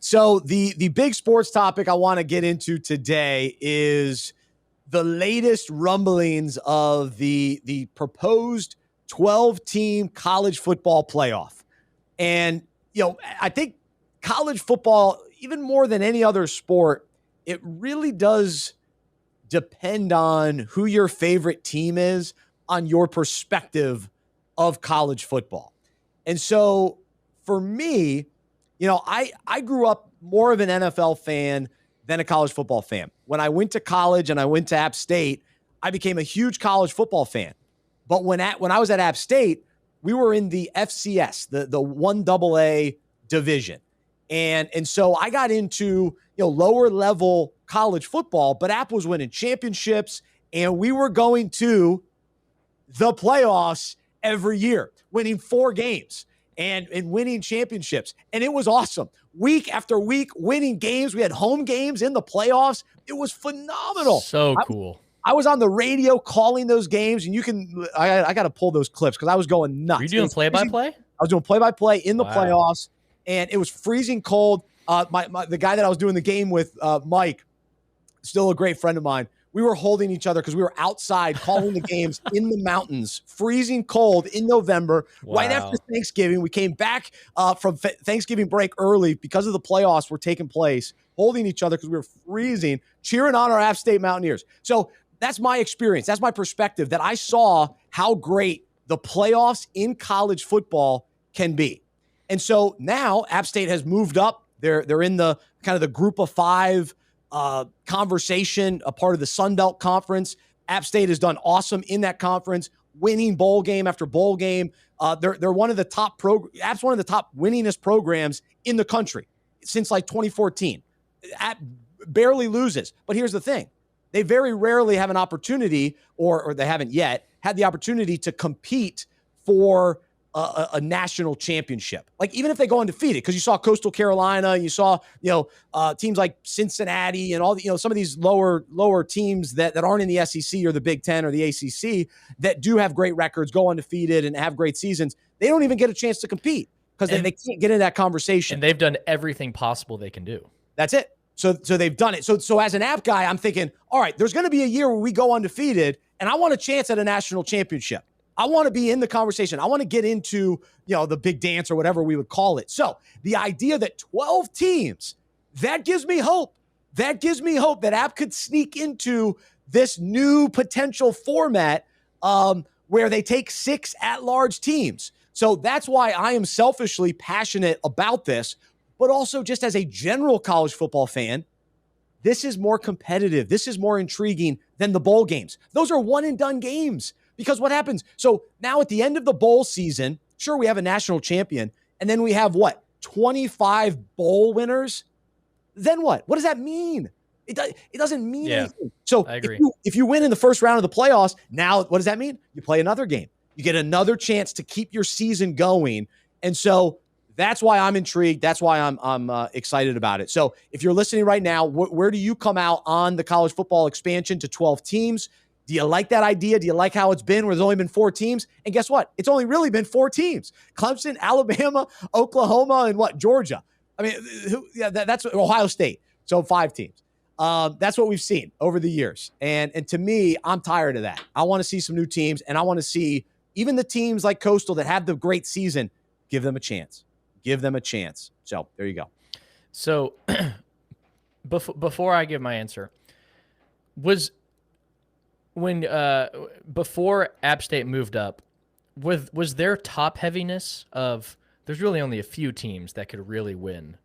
So the big sports topic I want to get into today is the latest rumblings of the proposed 12-team college football playoff. And, I think college football, even more than any other sport, it really does depend on who your favorite team is on your perspective of college football. And so for me, I grew up more of an NFL fan than a college football fan. When I went to college and I went to App State, I became a huge college football fan. But when I was at App State, we were in the FCS, the 1AA division. And so I got into, lower level college football, but App was winning championships and we were going to the playoffs every year, winning 4 games and winning championships. And it was awesome. Week after week, winning games. We had home games in the playoffs. It was phenomenal. So cool. I was on the radio calling those games, and I got to pull those clips because I was going nuts. Were you doing play-by-play? I was doing play-by-play in the playoffs, and it was freezing cold. The guy that I was doing the game with, Mike, still a great friend of mine, we were holding each other because we were outside calling the games in the mountains, freezing cold in November, right after Thanksgiving. We came back from Thanksgiving break early because of the playoffs were taking place, holding each other because we were freezing, cheering on our App State Mountaineers. So that's my experience. That's my perspective, that I saw how great the playoffs in college football can be. And so now App State has moved up. They're in the kind of the group of 5 conversation, a part of the Sun Belt Conference. App State has done awesome in that conference, winning bowl game after bowl game. They're one of the top App's one of the top winningest programs in the country since like 2014. App barely loses. But here's the thing. They very rarely have an opportunity, or they haven't yet had the opportunity to compete for a national championship. Like even if they go undefeated, because you saw Coastal Carolina, you saw teams like Cincinnati and all the some of these lower teams that aren't in the SEC or the Big Ten or the ACC that do have great records, go undefeated and have great seasons. They don't even get a chance to compete because they can't get in that conversation. And they've done everything possible they can do. That's it. So they've done it. So as an App guy, I'm thinking, all right, there's going to be a year where we go undefeated, and I want a chance at a national championship. I want to be in the conversation. I want to get into, the big dance or whatever we would call it. So the idea that 12 teams, that gives me hope. That gives me hope that App could sneak into this new potential format where they take 6 at-large teams. So that's why I am selfishly passionate about this, but also just as a general college football fan, this is more competitive. This is more intriguing than the bowl games. Those are one-and-done games. Because what happens? So now at the end of the bowl season, sure, we have a national champion, and then we have 25 bowl winners? Then what? What does that mean? It doesn't mean anything. So I agree. If you win in the first round of the playoffs, now what does that mean? You play another game. You get another chance to keep your season going. And so that's why I'm intrigued. That's why I'm excited about it. So if you're listening right now, where do you come out on the college football expansion to 12 teams? Do you like that idea? Do you like how it's been where there's only been 4 teams? And guess what? It's only really been 4 teams. Clemson, Alabama, Oklahoma, and Georgia. I mean, that's Ohio State. So 5 teams. That's what we've seen over the years. And to me, I'm tired of that. I want to see some new teams, and I want to see even the teams like Coastal that have the great season, give them a chance. Give them a chance. So there you go. So before I give my answer, before App State moved up, was their top heaviness of there's really only a few teams that could really win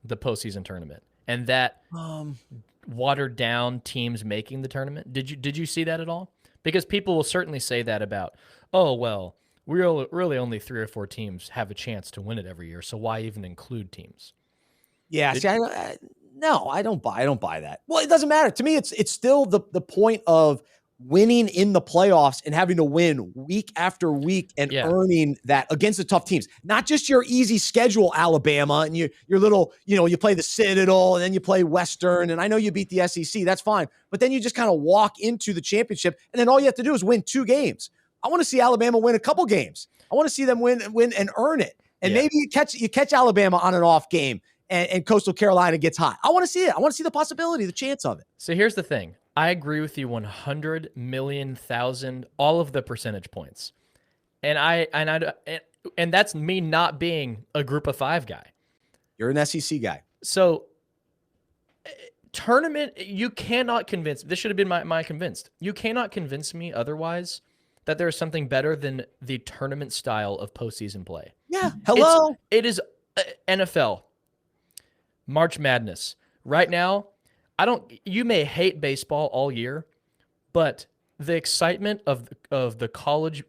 the postseason tournament, and that watered down teams making the tournament? Did you see that at all? Because people will certainly say that about, really only 3 or 4 teams have a chance to win it every year, so why even include teams? Yeah, no, I don't buy that. Well, it doesn't matter to me. It's still the point of winning in the playoffs and having to win week after week and earning that against the tough teams. Not just your easy schedule, Alabama, and your little, you play the Citadel and then you play Western, and I know you beat the SEC. That's fine. But then you just kind of walk into the championship, and then all you have to do is win 2 games. I want to see Alabama win a couple games. I want to see them win and earn it. And maybe you catch Alabama on an off game, and Coastal Carolina gets hot. I want to see it. I want to see the possibility, the chance of it. So here's the thing. I agree with you 100 million, 1,000, all of the percentage points. And that's me not being a group of 5 guy. You're an SEC guy. So tournament, you cannot convince, this should have been my convinced. You cannot convince me otherwise that there is something better than the tournament style of postseason play. Yeah. Hello. It is NFL, March Madness. Right now, you may hate baseball all year, but the excitement of the College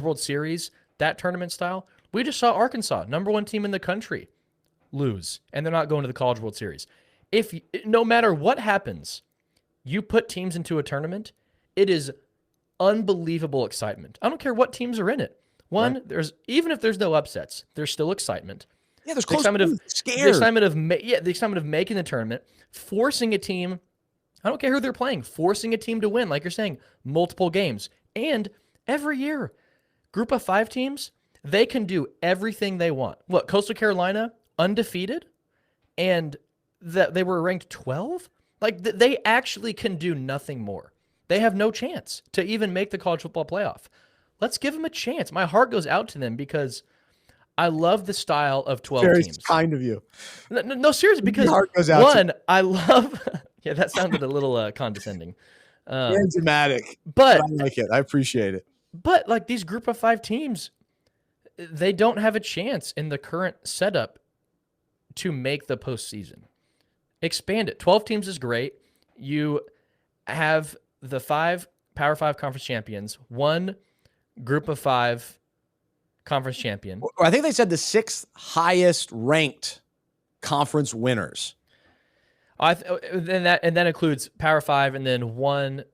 World Series, that tournament style, we just saw Arkansas, #1 team in the country, lose, and they're not going to the College World Series. No matter what happens, you put teams into a tournament, it is unbelievable excitement. I don't care what teams are in it. Right. Even if there's no upsets, there's still excitement. Yeah, there's close games. The excitement of making the tournament, forcing a team. I don't care who they're playing, forcing a team to win, like you're saying, multiple games. And every year, group of 5 teams, they can do everything they want. Look, Coastal Carolina, undefeated, and they were ranked 12? Like, they actually can do nothing more. They have no chance to even make the college football playoff. Let's give them a chance. My heart goes out to them because I love the style of 12 Very teams. Kind of you. No, seriously, because heart goes out I love – yeah, that sounded a little condescending. Very dramatic. But I like it. I appreciate it. But, like, these group of 5 teams, they don't have a chance in the current setup to make the postseason. Expand it. 12 teams is great. You have the 5 Power 5 conference champions, 1 group of 5 conference champion. I think they said the 6th highest ranked conference winners. And that includes Power 5 and then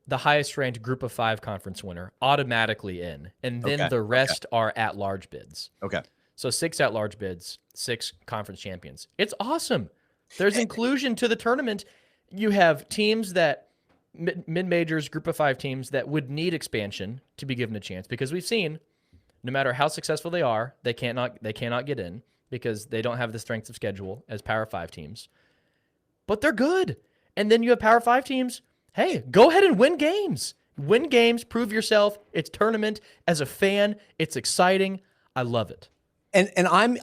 the highest ranked group of 5 conference winner automatically in. And then the rest are at-large bids. Okay. So 6 at-large bids, 6 conference champions. It's awesome. There's inclusion to the tournament. You have teams that mid-majors, group of 5 teams that would need expansion to be given a chance, because we've seen no matter how successful they are, they cannot get in because they don't have the strength of schedule as Power 5 teams. But they're good. And then you have Power 5 teams. Hey, go ahead and win games. Win games, prove yourself. It's tournament. As a fan, it's exciting. I love it. And I'm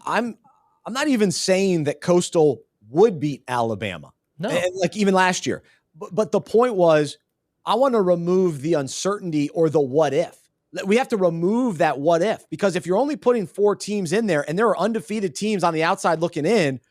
not even saying that Coastal would beat Alabama. No. And like even last year. But the point was, I want to remove the uncertainty or the what if. We have to remove that what if, because if you're only putting 4 teams in there and there are undefeated teams on the outside looking in,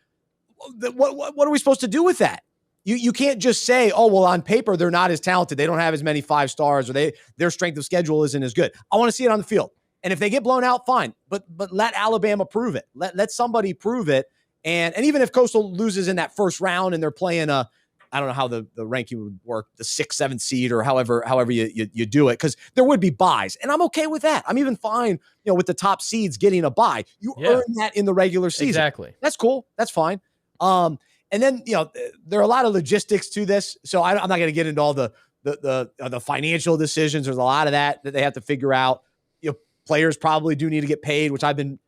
what are we supposed to do with that? You can't just say, oh, well, on paper, they're not as talented. They don't have as many 5 stars, or their strength of schedule isn't as good. I want to see it on the field. And if they get blown out, fine. But let Alabama prove it. Let somebody prove it. And even if Coastal loses in that first round and they're playing I don't know how the ranking would work, the 6th, 7th seed, or however you do it, because there would be buys. And I'm okay with that. I'm even fine, with the top seeds getting a buy. You earn that in the regular season. Exactly. That's cool. That's fine. And then, there are a lot of logistics to this. So I'm not going to get into all the financial decisions. There's a lot of that they have to figure out. Players probably do need to get paid, which I've been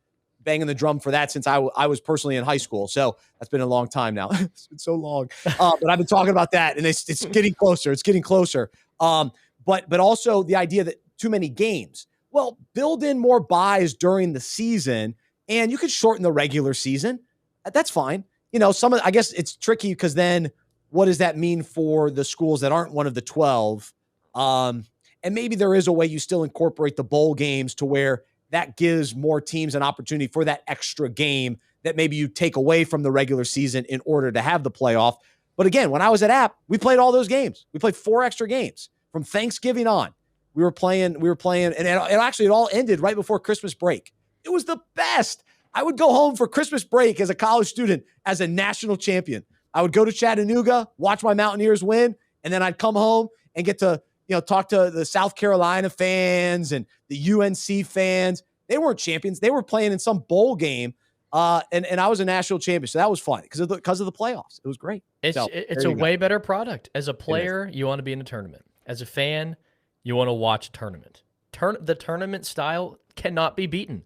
banging the drum for that since I was personally in high school. So that's been a long time now. It's been so long. But I've been talking about that, and it's getting closer. It's getting closer. But also the idea that too many games. Well, build in more buys during the season, and you could shorten the regular season. That's fine. I guess it's tricky because then what does that mean for the schools that aren't one of the 12? And maybe there is a way you still incorporate the bowl games to where that gives more teams an opportunity for that extra game that maybe you take away from the regular season in order to have the playoff. But again, when I was at App, we played all those games. We played 4 extra games from Thanksgiving on. We were playing, and it all ended right before Christmas break. It was the best. I would go home for Christmas break as a college student as a national champion. I would go to Chattanooga, watch my Mountaineers win, and then I'd come home and get to talk to the South Carolina fans and the UNC fans. They weren't champions. They were playing in some bowl game, and I was a national champion. So that was fun because of the playoffs. It was great. It's a way better product. As a player, you want to be in a tournament. As a fan, you want to watch a tournament. The tournament style cannot be beaten.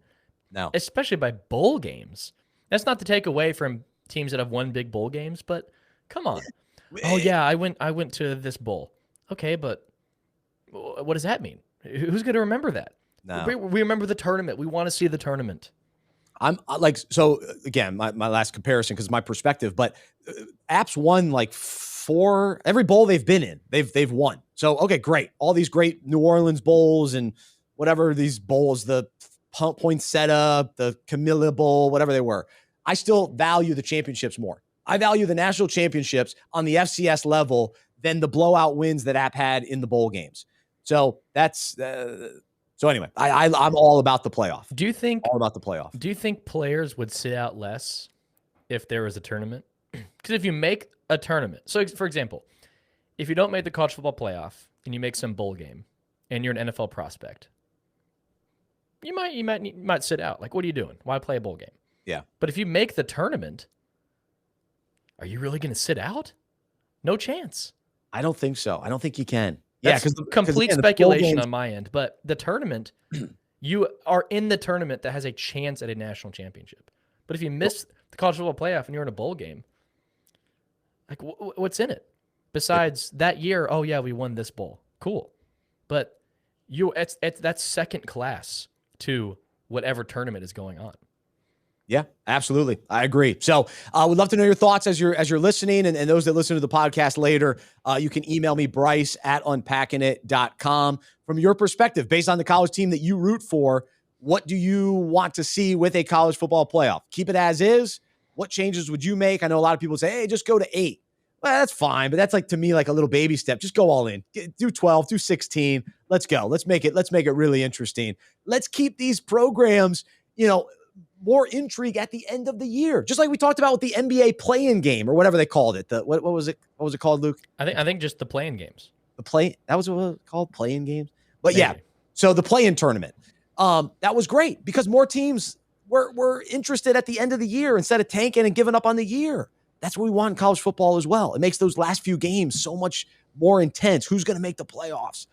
No. Especially by bowl games. That's not to take away from teams that have won big bowl games, but come on. Oh yeah, I went to this bowl. Okay, but what does that mean? Who's going to remember that? No. We remember the tournament. We want to see the tournament. I'm like, so again, my last comparison, because my perspective, but App's won like 4 every bowl they've been in. They've won. So okay, great. All these great New Orleans bowls and whatever these bowls, the Poinsettia, the Camilla Bowl, whatever they were. I still value the championships more. I value the national championships on the FCS level than the blowout wins that App had in the bowl games. So that's so anyway, I'm all about the playoff. Do you think all about the playoff? Do you think players would sit out less if there was a tournament? Because if you make a tournament, so for example, if you don't make the college football playoff and you make some bowl game and you're an NFL prospect, you might sit out. Like, what are you doing? Why play a bowl game? Yeah. But if you make the tournament, are you really going to sit out? No chance. I don't think so. I don't think you can. That's complete speculation on my end. But the tournament, you are in the tournament that has a chance at a national championship. But if you miss the college football playoff and you're in a bowl game, like what's in it? Besides that year, oh yeah, we won this bowl. Cool. But that's second class to whatever tournament is going on. Yeah, absolutely. I agree. So we'd love to know your thoughts as you're listening, and those that listen to the podcast later, you can email me, Bryce@unpackingit.com. From your perspective, based on the college team that you root for, what do you want to see with a college football playoff? Keep it as is? What changes would you make? I know a lot of people say, hey, just go to 8. Well, that's fine, but that's like, to me, like a little baby step. Just go all in. Do 12, do 16. Let's go. Let's make it really interesting. Let's keep these programs, more intrigue at the end of the year, just like we talked about with the NBA play-in game or whatever they called it. What was it? What was it called, Luke? I think just the play-in games. That was what it was called, play-in games. But maybe. Yeah, so the play-in tournament, that was great because more teams were interested at the end of the year instead of tanking and giving up on the year. That's what we want in college football as well. It makes those last few games so much more intense. Who's going to make the playoffs?